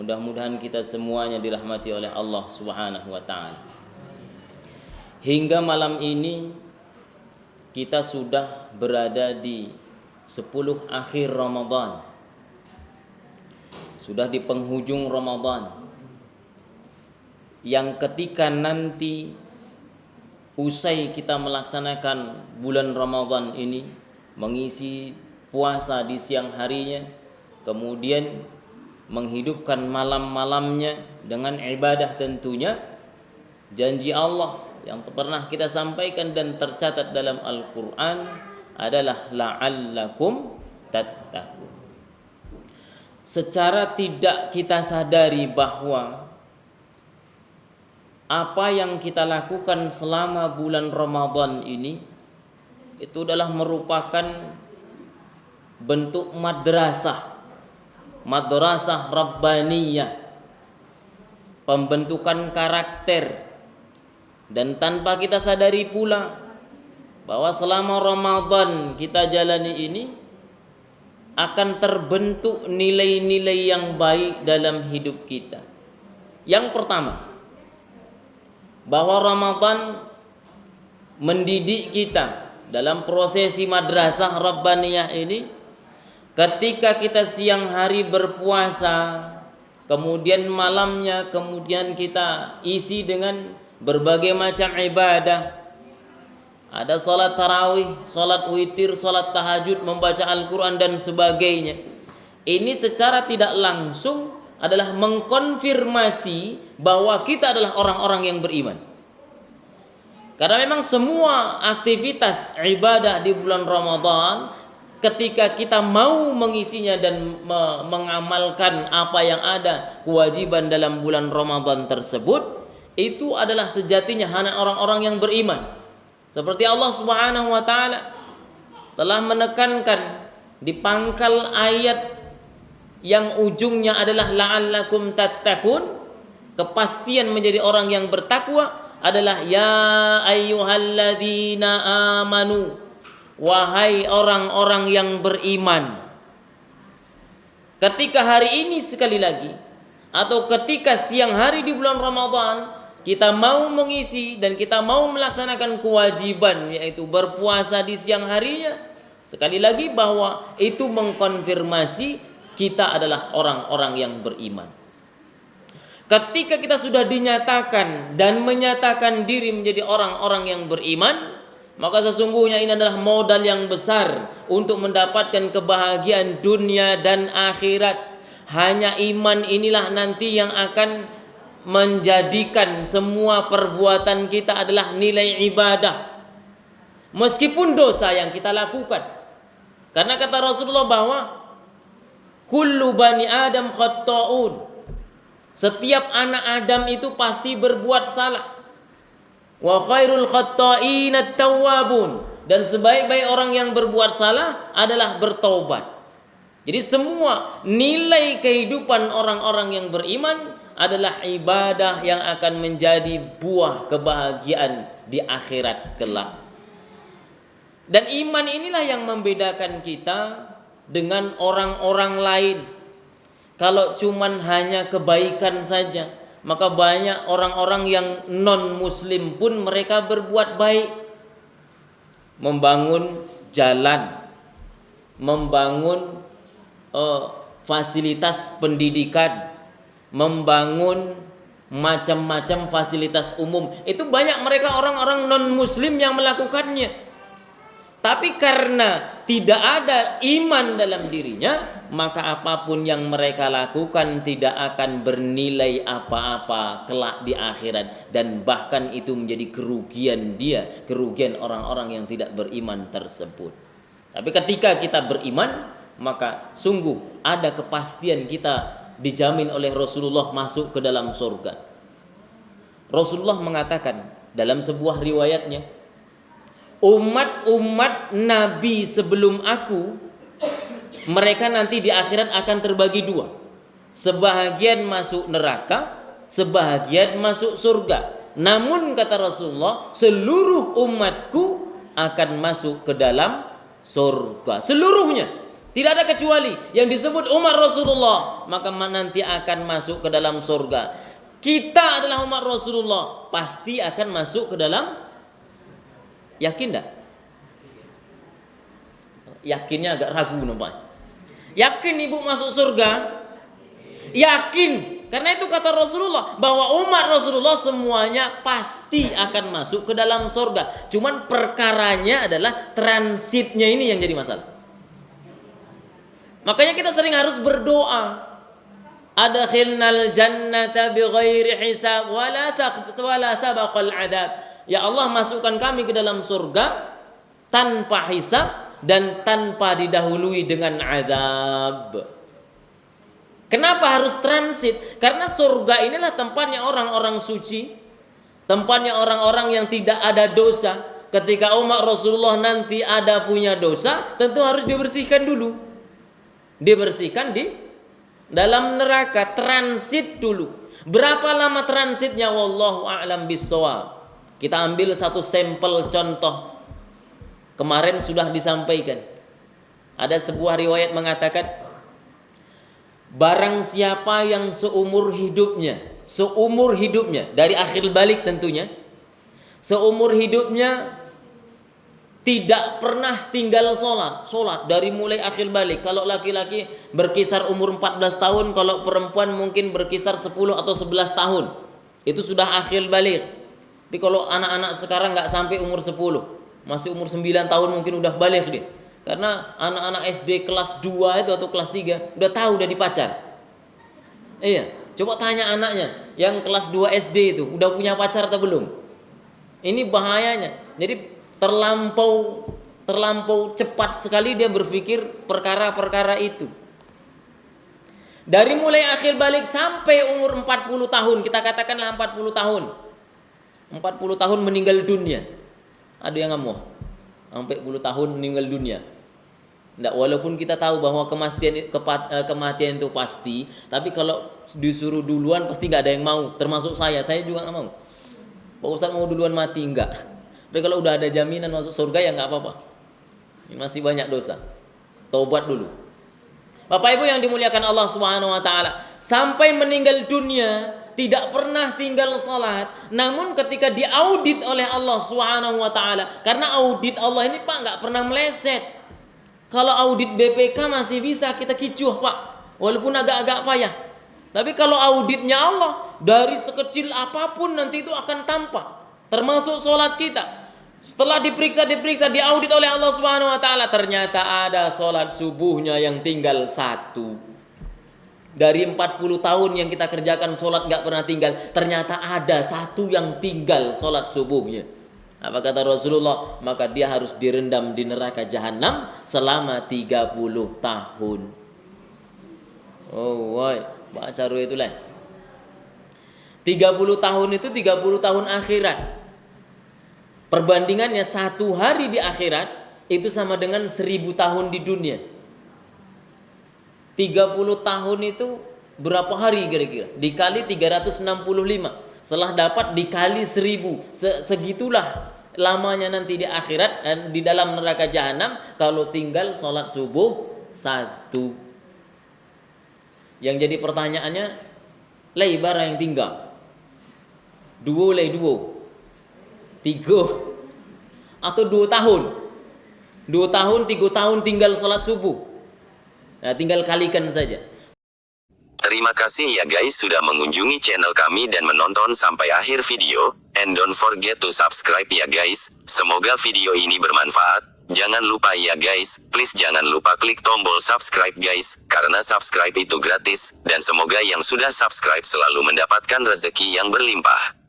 Mudah-mudahan kita semuanya dirahmati oleh Allah Subhanahu wa taala. Hingga malam ini kita sudah berada di 10 akhir Ramadan. Sudah di penghujung Ramadan. Yang ketika nanti usai kita melaksanakan bulan Ramadan ini, mengisi puasa di siang harinya, kemudian menghidupkan malam-malamnya dengan ibadah tentunya, janji Allah yang pernah kita sampaikan dan tercatat dalam Al-Quran adalah la'allakum tattaqun. Secara tidak kita sadari bahwa apa yang kita lakukan selama bulan Ramadan ini itu adalah merupakan bentuk madrasah rabbaniyah, pembentukan karakter. Dan tanpa kita sadari pula bahwa selama Ramadan kita jalani ini akan terbentuk nilai-nilai yang baik dalam hidup kita. Yang pertama, bahwa Ramadan mendidik kita dalam prosesi madrasah rabbaniyah ini. Ketika kita siang hari berpuasa, kemudian malamnya kemudian kita isi dengan berbagai macam ibadah. Ada salat tarawih, salat witir, salat tahajud, membaca Al-Quran dan sebagainya. Ini secara tidak langsung adalah mengkonfirmasi bahwa kita adalah orang-orang yang beriman. Karena memang semua aktivitas ibadah di bulan Ramadan, ketika kita mau mengisinya dan mengamalkan apa yang ada kewajiban dalam bulan Ramadan tersebut, itu adalah sejatinya hanya orang-orang yang beriman. Seperti Allah Subhanahu wa taala telah menekankan di pangkal ayat yang ujungnya adalah la'allakum tattaqun, kepastian menjadi orang yang bertakwa adalah ya ayyuhalladzina amanu, wahai orang-orang yang beriman. Ketika hari ini sekali lagi, atau ketika siang hari di bulan Ramadan, kita mau mengisi dan kita mau melaksanakan kewajiban, yaitu berpuasa di siang harinya, sekali lagi bahwa itu mengkonfirmasi kita adalah orang-orang yang beriman. Ketika kita sudah dinyatakan dan menyatakan diri menjadi orang-orang yang beriman, maka sesungguhnya ini adalah modal yang besar untuk mendapatkan kebahagiaan dunia dan akhirat. Hanya iman inilah nanti yang akan menjadikan semua perbuatan kita adalah nilai ibadah, meskipun dosa yang kita lakukan. Karena kata Rasulullah bahwa kullu bani Adam khatta'un, setiap anak Adam itu pasti berbuat salah. Wa khairul khatta'in at-tawwabun, dan sebaik-baik orang yang berbuat salah adalah bertaubat. Jadi semua nilai kehidupan orang-orang yang beriman adalah ibadah yang akan menjadi buah kebahagiaan di akhirat kelak. Dan iman inilah yang membedakan kita dengan orang-orang lain. Kalau cuman hanya kebaikan saja, maka banyak orang-orang yang non-muslim pun mereka berbuat baik. Membangun jalan, membangun fasilitas pendidikan, membangun macam-macam fasilitas umum. Itu banyak mereka orang-orang non-muslim yang melakukannya. Tapi karena tidak ada iman dalam dirinya, maka apapun yang mereka lakukan tidak akan bernilai apa-apa kelak di akhirat, dan bahkan itu menjadi kerugian dia, kerugian orang-orang yang tidak beriman tersebut. Tapi ketika kita beriman, maka sungguh ada kepastian kita dijamin oleh Rasulullah masuk ke dalam surga. Rasulullah mengatakan dalam sebuah riwayatnya, umat-umat Nabi sebelum aku, mereka nanti di akhirat akan terbagi dua. Sebahagian masuk neraka, sebahagian masuk surga. Namun kata Rasulullah, seluruh umatku akan masuk ke dalam surga, seluruhnya, Tidak ada kecuali yang disebut umat Rasulullah, maka nanti akan masuk ke dalam surga. Kita adalah umat Rasulullah, pasti akan masuk ke dalam. Yakin tak? Yakinnya agak ragu nampaknya. Yakin ibu masuk surga? Yakin. Karena itu kata Rasulullah bahwa umat Rasulullah semuanya pasti akan masuk ke dalam surga. Cuman perkaranya adalah transitnya ini yang jadi masalah. Makanya kita sering harus berdoa. Adkhilnal jannata bighairi hisab wala sabaqal adab. Ya Allah, masukkan kami ke dalam surga tanpa hisab dan tanpa didahului dengan azab. Kenapa harus transit? Karena surga inilah tempatnya orang-orang suci, tempatnya orang-orang yang tidak ada dosa. Ketika umat Rasulullah nanti ada punya dosa, tentu harus dibersihkan dulu. Dibersihkan di dalam neraka, transit dulu. Berapa lama transitnya? Wallahu a'lam bissawab. Kita ambil satu sampel contoh. Kemarin sudah disampaikan. Ada sebuah riwayat mengatakan, barang siapa yang seumur hidupnya dari akhir balik tentunya, seumur hidupnya tidak pernah tinggal sholat dari mulai akhir balik. Kalau laki-laki berkisar umur 14 tahun, kalau perempuan mungkin berkisar 10 atau 11 tahun. Itu sudah akhir balik. Tapi kalau anak-anak sekarang nggak sampai umur 10, masih umur 9 tahun mungkin udah balik dia. Karena anak-anak SD kelas 2 itu atau kelas 3 udah tahu, udah dipacar. Iya, coba tanya anaknya yang kelas 2 SD itu udah punya pacar atau belum? Ini bahayanya. Jadi terlampau cepat sekali dia berpikir perkara-perkara itu. Dari mulai akhir balik sampai umur 40 tahun, kita katakanlah 40 tahun. 40 tahun meninggal dunia. Ada yang ngamuh. Sampai 40 tahun meninggal dunia. Nggak, walaupun kita tahu bahwa kematian itu pasti, tapi kalau disuruh duluan pasti nggak ada yang mau, termasuk saya juga nggak mau. Pak Ustadz mau duluan mati, enggak. Tapi kalau udah ada jaminan masuk surga ya nggak apa-apa. Ini masih banyak dosa, taubat dulu. Bapak Ibu yang dimuliakan Allah Subhanahu Wa Taala, sampai meninggal dunia tidak pernah tinggal salat. Namun ketika diaudit oleh Allah Subhanahu Wa Taala, karena audit Allah ini Pak nggak pernah meleset. Kalau audit BPK masih bisa kita kicuh Pak, walaupun agak-agak payah. Tapi kalau auditnya Allah, dari sekecil apapun nanti itu akan tampak. Termasuk sholat kita. Setelah diperiksa, diaudit oleh Allah Subhanahu Wa Taala, ternyata ada sholat subuhnya yang tinggal 1. Dari 40 tahun yang kita kerjakan sholat nggak pernah tinggal, ternyata ada 1 yang tinggal sholat subuhnya. Apa kata Rasulullah? Maka dia harus direndam di neraka jahanam selama 30 tahun. Oh, woi, baca itu lah. 30 tahun itu 30 tahun akhirat. Perbandingannya 1 hari di akhirat itu sama dengan 1000 tahun di dunia. 30 tahun itu berapa hari kira-kira? Dikali 365. Setelah dapat dikali 1000. Segitulah lamanya nanti di akhirat dan di dalam neraka jahanam kalau tinggal sholat subuh 1. Yang jadi pertanyaannya, lay bara yang tinggal 2 lay 2 3 atau 2 tahun 2 tahun 3 tahun tinggal sholat subuh. Nah, tinggal kalikan saja. Terima kasih ya guys sudah mengunjungi channel kami dan menonton sampai akhir video. And don't forget to subscribe ya guys. Semoga video ini bermanfaat. Jangan lupa ya guys, please jangan lupa klik tombol subscribe guys, karena subscribe itu gratis. Dan semoga yang sudah subscribe selalu mendapatkan rezeki yang berlimpah.